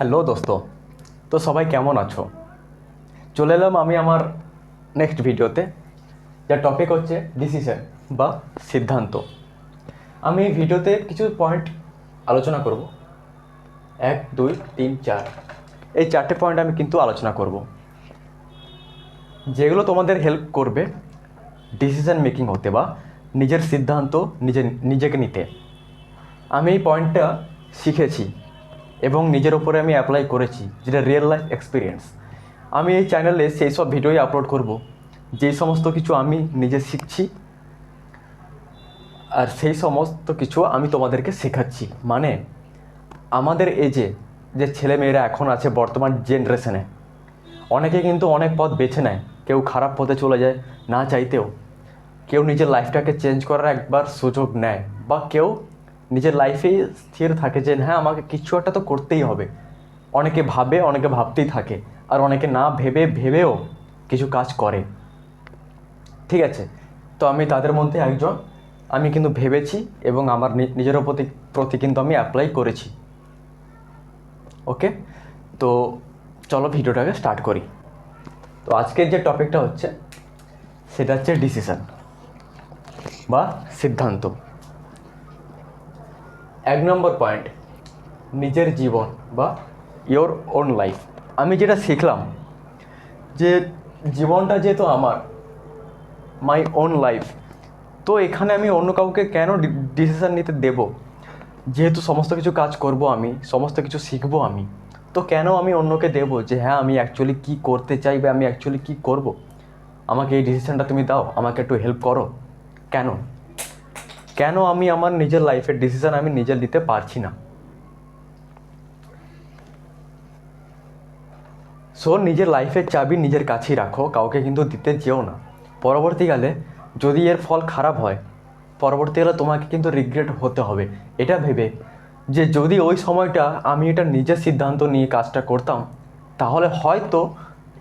Hello দোস্ত, তো সবাই কেমন আছো? চলে এলাম আমি আমার নেক্সট ভিডিওতে, যার টপিক হচ্ছে ডিসিশন বা সিদ্ধান্ত। আমি এই ভিডিওতে কিছু পয়েন্ট আলোচনা করব। 1, 2, 3, 4, এই 4টে পয়েন্ট আমি কিন্তু আলোচনা করব, যেগুলো তোমাদের হেল্প করবে ডিসিশন মেকিং হতে বা নিজের সিদ্ধান্ত নিজেকে নিতে। আমি এই পয়েন্টটা শিখেছি এবং নিজের ওপরে আমি অ্যাপ্লাই করেছি, যেটা রিয়েল লাইফ এক্সপিরিয়েন্স। আমি এই চ্যানেলে সেই সব ভিডিওই আপলোড করব যেই সমস্ত কিছু আমি নিজে শিখছি, আর সেই সমস্ত কিছু আমি তোমাদেরকে শেখাচ্ছি। মানে আমাদের এজে যে ছেলেমেয়েরা এখন আছে বর্তমান জেনারেশনে, অনেকে কিন্তু অনেক পথ বেছে নেয়। কেউ খারাপ পথে চলে যায় না চাইতেও, কেউ নিজের লাইফটাকে চেঞ্জ করার একবার সুযোগ নেয়, বা কেউ নিজের লাইফেই স্থির থাকে যে হ্যাঁ আমাকে কিছু একটা তো করতেই হবে। অনেকে ভাবে, অনেকে ভাবতেই থাকে, আর অনেকে না ভেবেও কিছু কাজ করে। ঠিক আছে, তো আমি তাদের মধ্যে একজন। আমি কিন্তু ভেবেছি এবং আমার নিজের প্রতি কিন্তু আমি অ্যাপ্লাই করেছি। ওকে, তো চলো ভিডিওটাকে স্টার্ট করি। তো আজকের যে টপিকটা হচ্ছে সেটা হচ্ছে ডিসিশন বা সিদ্ধান্ত। 1 নম্বর পয়েন্ট, নিজের জীবন বা ইয়োর ওন লাইফ। আমি যেটা শিখলাম যে জীবনটা যেহেতু আমার, মাই ওন লাইফ, তো এখানে আমি অন্য কাউকে কেন ডিসিশন নিতে দেব? যেহেতু সমস্ত কিছু কাজ করব আমি, সমস্ত কিছু শিখবো আমি, তো কেন আমি অন্যকে দেব যে হ্যাঁ আমি অ্যাকচুয়ালি কী করতে চাই বা আমি অ্যাকচুয়ালি কী করব, আমাকে এই ডিসিশনটা তুমি দাও, আমাকে একটু হেল্প করো। কেন কেন আমি আমার নিজের লাইফের ডিসিশন আমি নিজে নিতে পারছি না? সো নিজের লাইফের চাবি নিজের কাছেই রাখো, কাউকে কিন্তু দিতে যেও না। পরবর্তীকালে যদি এর ফল খারাপ হয়, পরবর্তীকালে তোমাকে কিন্তু রিগ্রেট হতে হবে। এটা ভেবে যে যদি ওই সময়টা আমি এটা নিজের সিদ্ধান্ত নিয়ে কাজটা করতাম, তাহলে হয়তো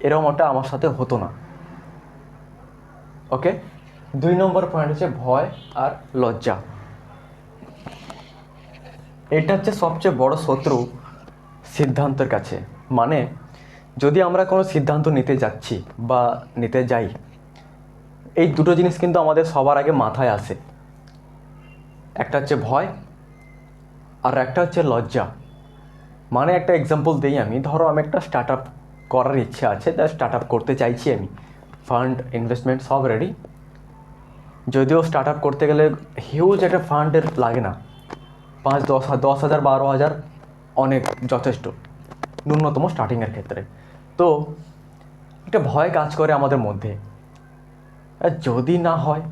এরকমটা আমার সাথে হতো না। ওকে, 2 নম্বর পয়েন্ট হচ্ছে ভয় আর লজ্জা। এটা হচ্ছে সবচেয়ে বড় শত্রু সিদ্ধান্তের কাছে। মানে যদি আমরা কোনো সিদ্ধান্ত নিতে যাচ্ছি বা নিতে যাই, এই দুটো জিনিস কিন্তু আমাদের সবার আগে মাথায় আসে। একটা হচ্ছে ভয় আর একটা হচ্ছে লজ্জা। মানে একটা এক্সাম্পল দিই আমি, ধরো আমি একটা স্টার্ট আপ করার ইচ্ছে আছে, যা স্টার্ট আপ করতে চাইছি আমি, ফান্ড ইনভেস্টমেন্ট সব রেডি। যদিও স্টার্ট আপ করতে গেলে হিউজ একটা ফান্ডের লাগে না, 5, 10, 10 হাজার 12 হাজার অনেক যথেষ্ট ন্যূনতম স্টার্টিংয়ের ক্ষেত্রে। তো একটা ভয় কাজ করে আমাদের মধ্যে, আর যদি না হয়,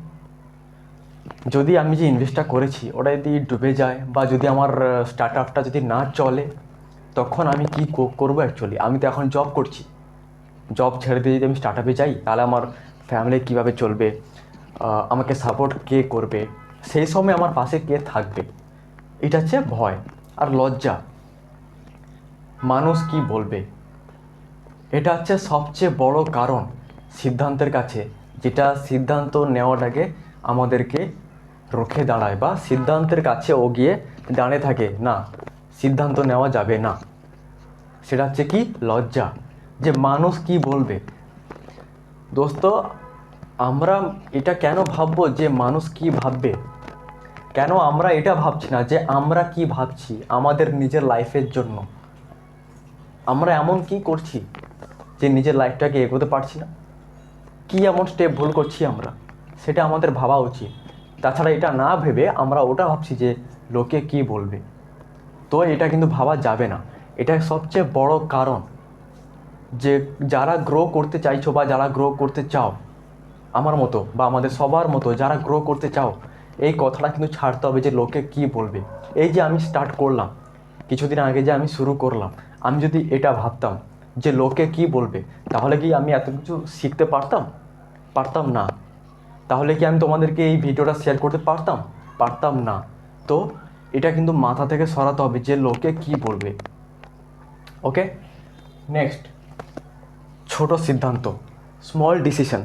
যদি আমি যে ইনভেস্টটা করেছি ওটা যদি ডুবে যায়, বা যদি আমার স্টার্ট আপটা যদি না চলে, তখন আমি কী করবো? অ্যাকচুয়ালি আমি তো এখন জব করছি, জব ছেড়ে দিয়ে যদি আমি স্টার্ট আপে যাই, তাহলে আমার ফ্যামিলি কীভাবে চলবে, আমাকে সাপোর্ট কে করবে, সেই সময় আমার পাশে কে থাকবে? এটা হচ্ছে ভয়। আর লজ্জা, মানুষ কি বলবে, এটা হচ্ছে সবচেয়ে বড় কারণ সিদ্ধান্তের কাছে, যেটা সিদ্ধান্ত নেওয়াটাকে আমাদেরকে রুখে দাঁড়ায়, বা সিদ্ধান্তের কাছে ও গিয়ে দাঁড়িয়ে থাকে না, সিদ্ধান্ত নেওয়া যাবে না। সেটা হচ্ছে কি? লজ্জা, যে মানুষ কি বলবে। দোস্ত, আমরা এটা কেন ভাববো যে মানুষ কি ভাববে? কেন আমরা এটা ভাবছি না যে আমরা কি ভাবছি আমাদের নিজের লাইফের জন্য? আমরা এমন কি করছি যে নিজের লাইফটাকে এগোতে পারছি না? কি এমন স্টেপ ভুল করছি আমরা, সেটা আমাদের ভাবা উচিত। তাছাড়া এটা না ভেবে আমরা ওটা ভাবছি যে লোকে কি বলবে, তো এটা কিন্তু ভাবা যাবে না। এটা সবচেয়ে বড় কারণ যে যারা গ্রো করতে চাইছো বা যারা গ্রো করতে চাও, আমার মতো বা আমাদের সবার মতো যারা গ্রো করতে চাও, এই কথাটা কিন্তু ছাড়তে হবে যে লোকে কি বলবে। এই যে আমি স্টার্ট করলাম, কিছুদিন আগে যে আমি শুরু করলাম, আমি যদি এটা ভাবতাম যে লোকে কি বলবে, তাহলে কি আমি এত কিছু শিখতে পারতাম? পারতাম না। তাহলে কি আমি তোমাদেরকে এই ভিডিওটা শেয়ার করতে পারতাম? পারতাম না। তো এটা কিন্তু মাথা থেকে সরাতে হবে যে লোকে কি বলবে। ওকে, নেক্সট, ছোট সিদ্ধান্ত, স্মল ডিসিশন।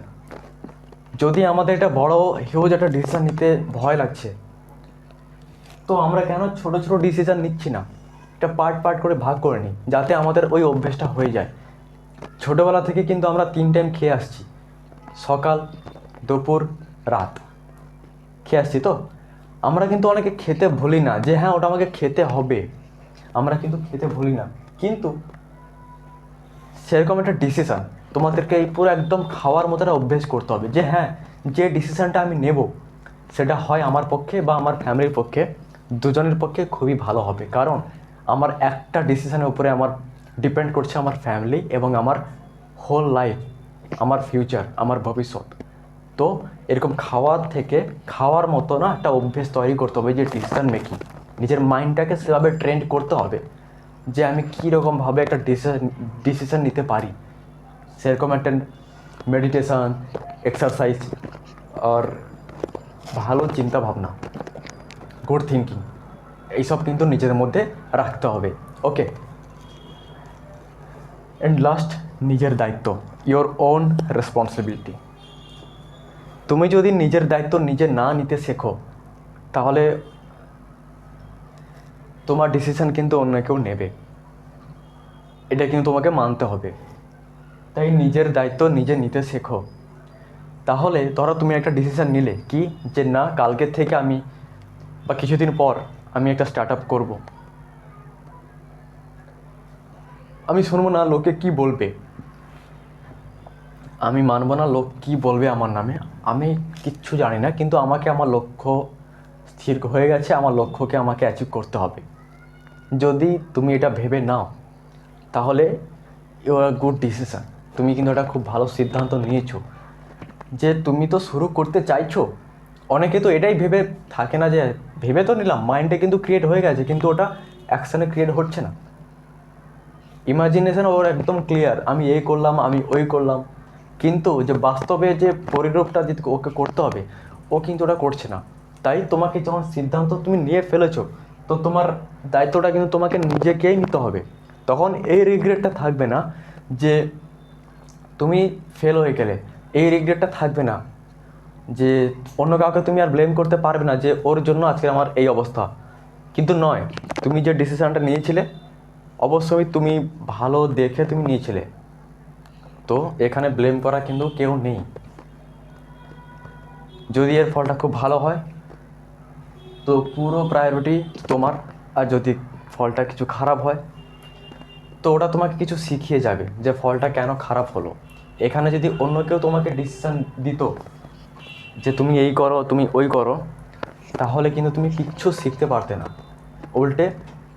যদি আমাদের এটা বড় হিউজ একটা ডিসিশন নিতে ভয় লাগছে, তো আমরা কেন ছোট ছোট ডিসিশন নিচ্ছি না? একটা পার্ট পার্ট করে ভাগ করে নিই, যাতে আমাদের ওই অভ্যেসটা হয়ে যায়। ছোটোবেলা থেকে কিন্তু আমরা 3 টাইম খেয়ে আসছি, সকাল, দুপুর, রাত খেয়ে আসছি। তো আমরা কিন্তু অনেকে খেতে ভুলি না যে হ্যাঁ ওটা আমাকে খেতে হবে, আমরা কিন্তু খেতে ভুলি না। কিন্তু সেরকম একটা ডিসিশান তোমাদেরকে এই পুরো একদম খাওয়ার মতো একটা অভ্যেস করতে হবে যে হ্যাঁ যে ডিসিশানটা আমি নেব সেটা হয় আমার পক্ষে বা আমার ফ্যামিলির পক্ষে, দুজনের পক্ষে খুবই ভালো হবে। কারণ আমার একটা ডিসিশানের উপরে আমার ডিপেন্ড করছে আমার ফ্যামিলি এবং আমার হোল লাইফ, আমার ফিউচার, আমার ভবিষ্যৎ। তো এরকম খাওয়ার মতো না একটা অভ্যেস তৈরি করতে হবে, যে ডিসিশান মেকিং, নিজের মাইন্ডটাকে সেভাবে ট্রেন্ড করতে হবে যে আমি কীরকমভাবে একটা ডিসিশান নিতে পারি। সেরকম একটা মেডিটেশান, এক্সারসাইজ আর ভালো চিন্তা ভাবনা, গুড থিঙ্কিং, এইসব কিন্তু নিজের মধ্যে রাখতে হবে। ওকে, অ্যান্ড লাস্ট, নিজের দায়িত্ব, ইয়োর ওন রেসপন্সিবিলিটি। তুমি যদি নিজের দায়িত্ব নিজে না নিতে শেখো তাহলে তোমার ডিসিশান কিন্তু অন্য কেউ নেবে, এটা কিন্তু তোমাকে মানতে হবে। তাই নিজের দায়িত্ব নিজে নিতে শেখো। তাহলে ধরো তুমি একটা ডিসিশান নিলে কি, যে না কালকের থেকে আমি বা কিছুদিন পর আমি একটা স্টার্ট আপ করবো, আমি শুনবো না লোকে কি বলবে, আমি মানবো না লোক কি বলবে আমার নামে, আমি কিচ্ছু জানি না, কিন্তু আমাকে আমার লক্ষ্য স্থির হয়ে গেছে, আমার লক্ষ্যকে আমাকে অ্যাচিভ করতে হবে। যদি তুমি এটা ভেবে নাও তাহলে ইউর আ গুড ডিসিশান, তুমি কিন্তু একটা খুব ভালো সিদ্ধান্ত নিয়েছো যে তুমি তো শুরু করতে চাইছো। অনেকে তো এটাই ভেবে থাকে না, যে ভেবে তো নিলাম, মাইন্ডে কিন্তু ক্রিয়েট হয়ে গেছে, কিন্তু ওটা অ্যাকশানে ক্রিয়েট হচ্ছে না। ইমাজিনেশন ওর একদম ক্লিয়ার, আমি এই করলাম, আমি ওই করলাম, কিন্তু যে বাস্তবে যে পরিরূপটা যে ওকে করতে হবে ও কিন্তু ওটা করছে না। তাই তোমাকে যখন সিদ্ধান্ত তুমি নিয়ে ফেলেছো, তো তোমার দায়িত্বটা কিন্তু তোমাকে নিজেকেই নিতে হবে। তখন এই রিগ্রেটটা থাকবে না যে তুমি ফেল হয়ে গেলে, এই রিগ্রেটটা থাকবে না যে অন্য কাউকে তুমি আর ব্লেম করতে পারবে না যে ওর জন্য আজকে আমার এই অবস্থা। কিন্তু নয়, তুমি যে ডিসিশানটা নিয়েছিলে অবশ্যই তুমি ভালো দেখে তুমি নিয়েছিলে, তো এখানে ব্লেম করা কিন্তু কেউ নেই। যদি এর ফলটা খুব ভালো হয় তো পুরো প্রায়োরিটি তোমার, আর যদি ফলটা কিছু খারাপ হয় তো ওটা তোমাকে কিছু শিখিয়ে যাবে যে ফলটা কেন খারাপ হলো। এখানে যদি অন্য কেউ তোমাকে ডিসিশান দিত যে তুমি এই করো, তুমি ওই করো, তাহলে কিন্তু তুমি কিচ্ছু শিখতে পারতে না। উল্টে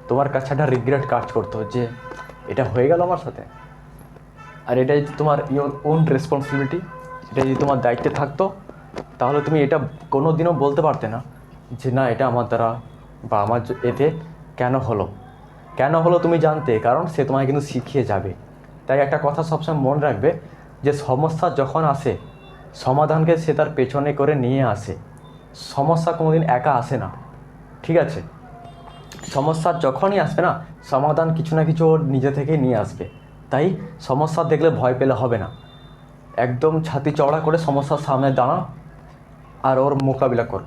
তোমার কাছে একটা রিগ্রেট কাজ করতো যে এটা হয়ে গেল আমার সাথে। আর এটা যদি তোমার ইয়োর ওন রেসপন্সিবিলিটি, এটা যদি তোমার দায়িত্বে থাকতো তাহলে তুমি এটা কোনো দিনও বলতে পারতে না যে না এটা আমার দ্বারা বা আমার এতে কেন হলো তুমি জানতে, কারণ সে তোমায় কিন্তু শিখিয়ে যাবে। তাই একটা কথা সবসময় মনে রাখবে যে সমস্যা যখন আসে সমাধানকে সে তার পেছনে করে নিয়ে আসে, সমস্যা কোনোদিন একা আসে না। ঠিক আছে, সমস্যা যখনই আসবে না সমাধান কিছু না কিছু ওর নিজে থেকেই নিয়ে আসবে। তাই সমস্যা দেখলে ভয় পেলে হবে না, একদম ছাতি চওড়া করে সমস্যার সামনে দাঁড়াও আর ওর মোকাবিলা করো।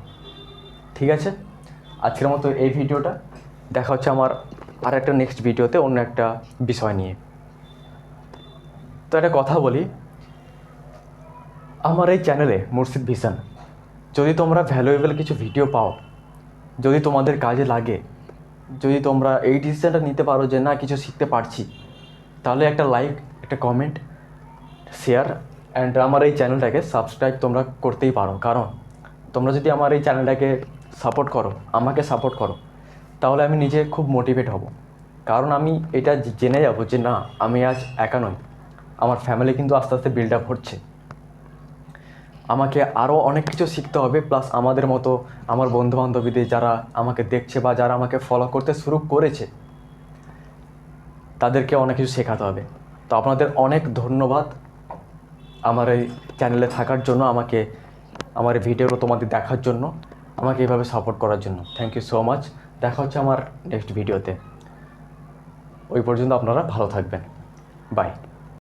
ঠিক আছে, আজকের মতো এই ভিডিওটা, দেখা হচ্ছে আমার আর একটা নেক্সট ভিডিওতে অন্য একটা বিষয় নিয়ে। তো একটা কথা বলি, আমার এই চ্যানেলে মুর্শিদ ভিশন, যদি তোমরা ভ্যালুয়েবল কিছু ভিডিও পাও, যদি তোমাদের কাজে লাগে, যদি তোমরা এই ডিসিশনটা নিতে পারো যে না কিছু শিখতে পারছি, তাহলে একটা লাইক, একটা কমেন্ট, শেয়ার অ্যান্ড আমার এই চ্যানেলটাকে সাবস্ক্রাইব তোমরা করতেই পারো। কারণ তোমরা যদি আমার এই চ্যানেলটাকে সাপোর্ট করো, আমাকে সাপোর্ট করো, তাহলে আমি নিজে খুব মোটিভেট হব। কারণ আমি এটা জেনে যাব যে না আমি আজ একা নই, আমার ফ্যামিলি কিন্তু আস্তে আস্তে বিল্ড আপ হচ্ছে, আমাকে আরও অনেক কিছু শিখতে হবে। প্লাস আমাদের মতো আমার বন্ধুবান্ধবীদের যারা আমাকে দেখছে বা যারা আমাকে ফলো করতে শুরু করেছে তাদেরকে অনেক কিছু শেখাতে হবে। তো আপনাদের অনেক ধন্যবাদ আমার এই চ্যানেলে থাকার জন্য, আমাকে আমার এই ভিডিওগুলো তোমাদের দেখার জন্য, আমাকে এইভাবে সাপোর্ট করার জন্য। Thank you so much. দেখা হচ্ছে আমার নেক্সট ভিডিওতে। ওই পর্যন্ত আপনারা ভালো থাকবেন। বাই।